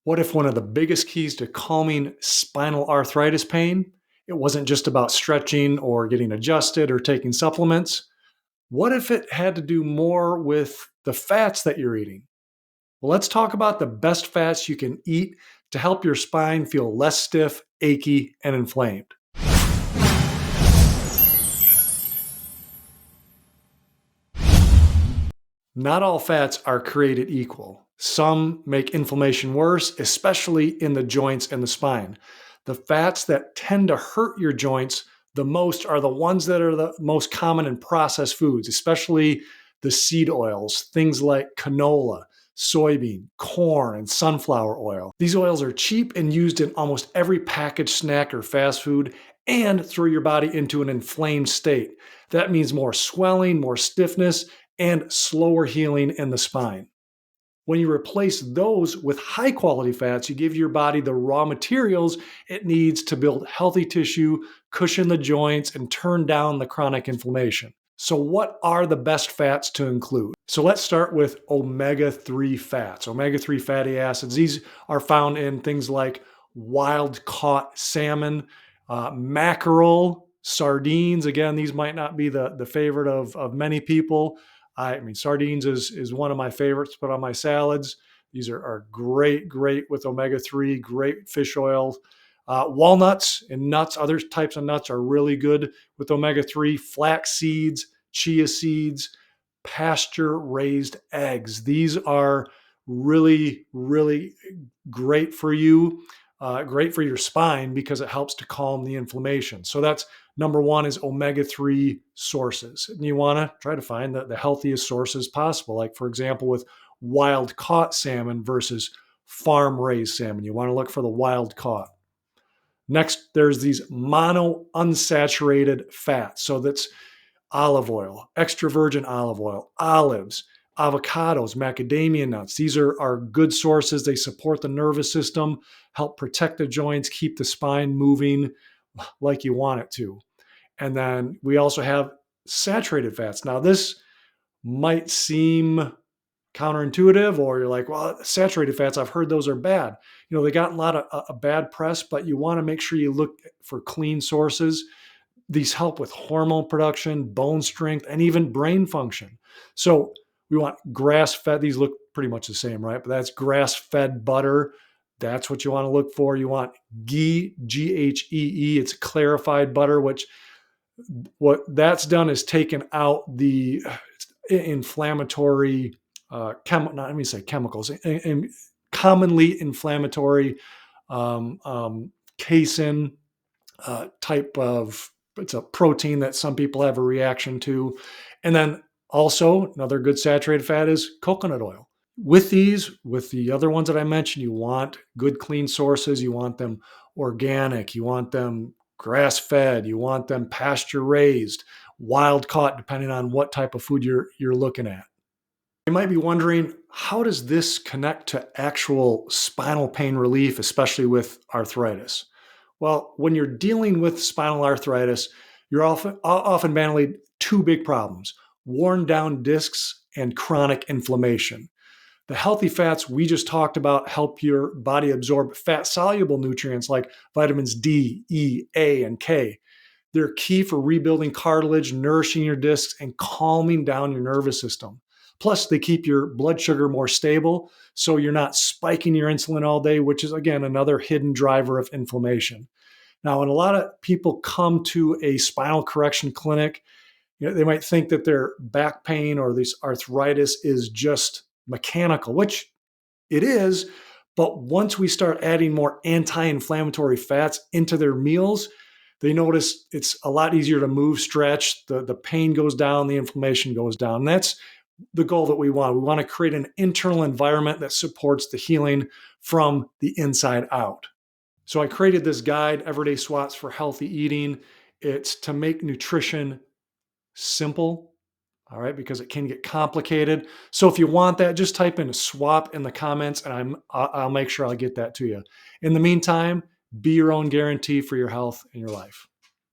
What if one of the biggest keys to calming spinal arthritis pain, it wasn't just about stretching or getting adjusted or taking supplements? What if it had to do more with the fats that you're eating? Well, let's talk about the best fats you can eat to help your spine feel less stiff, achy, and inflamed. Not all fats are created equal. Some make inflammation worse, especially in the joints and the spine. The fats that tend to hurt your joints the most are the ones that are the most common in processed foods, especially the seed oils, things like canola, soybean, corn, and sunflower oil. These oils are cheap and used in almost every packaged snack or fast food and throw your body into an inflamed state. That means more swelling, more stiffness, and slower healing in the spine. When you replace those with high quality fats, you give your body the raw materials it needs to build healthy tissue, cushion the joints, and turn down the chronic inflammation. So, what are the best fats to include? So, let's start with omega 3 fats. Omega 3 fatty acids, these are found in things like wild caught salmon, mackerel, sardines. Again, these might not be the favorite of many people. I mean, sardines is one of my favorites to put on my salads. These are great, great with omega 3, great fish oil. Walnuts and nuts, other types of nuts are really good with omega 3. Flax seeds, chia seeds, pasture raised eggs. These are really, really great for you, great for your spine because it helps to calm the inflammation. So that's number one is omega-3 sources. And you want to try to find the healthiest sources possible. Like, for example, with wild caught salmon versus farm raised salmon, you want to look for the wild caught. Next, there's these mono unsaturated fats. So that's olive oil, extra virgin olive oil, olives, avocados, macadamia nuts. These are good sources. They support the nervous system, help protect the joints, keep the spine moving like you want it to. And then we also have saturated fats. Now, this might seem counterintuitive, or you're like, well, saturated fats, I've heard those are bad. You know, they got a lot of a bad press, but you want to make sure you look for clean sources. These help with hormone production, bone strength, and even brain function. So we want grass fed. These look pretty much the same, right? But that's grass fed butter. That's what you want to look for. You want ghee, Ghee. It's clarified butter, which what that's done is taken out the inflammatory, not let me say chemicals, commonly inflammatory casein type of, it's a protein that some people have a reaction to. And then also another good saturated fat is coconut oil. With these, with the other ones that I mentioned, you want good clean sources. You want them organic. You want them grass fed. You want them pasture raised, wild caught, depending on what type of food you're looking at. You might be wondering, how does this connect to actual spinal pain relief, especially with arthritis? Well, when you're dealing with spinal arthritis, you're often battling two big problems: worn down discs and chronic inflammation. The healthy fats we just talked about help your body absorb fat soluble nutrients like vitamins D, E, A, and K. They're key for rebuilding cartilage, nourishing your discs, and calming down your nervous system. Plus, they keep your blood sugar more stable, so you're not spiking your insulin all day, which is, again, another hidden driver of inflammation. Now, when a lot of people come to a spinal correction clinic, they might think that their back pain or this arthritis is just mechanical, which it is. But once we start adding more anti-inflammatory fats into their meals, they notice it's a lot easier to move, stretch, the pain goes down, the inflammation goes down. And that's the goal that we want. We want to create an internal environment that supports the healing from the inside out. So I created this guide, Everyday Swaps for Healthy Eating. It's to make nutrition simple, all right, because it can get complicated. So if you want that, just type in a swap in the comments and I'll make sure I'll get that to you. In the meantime, be your own guarantee for your health and your life.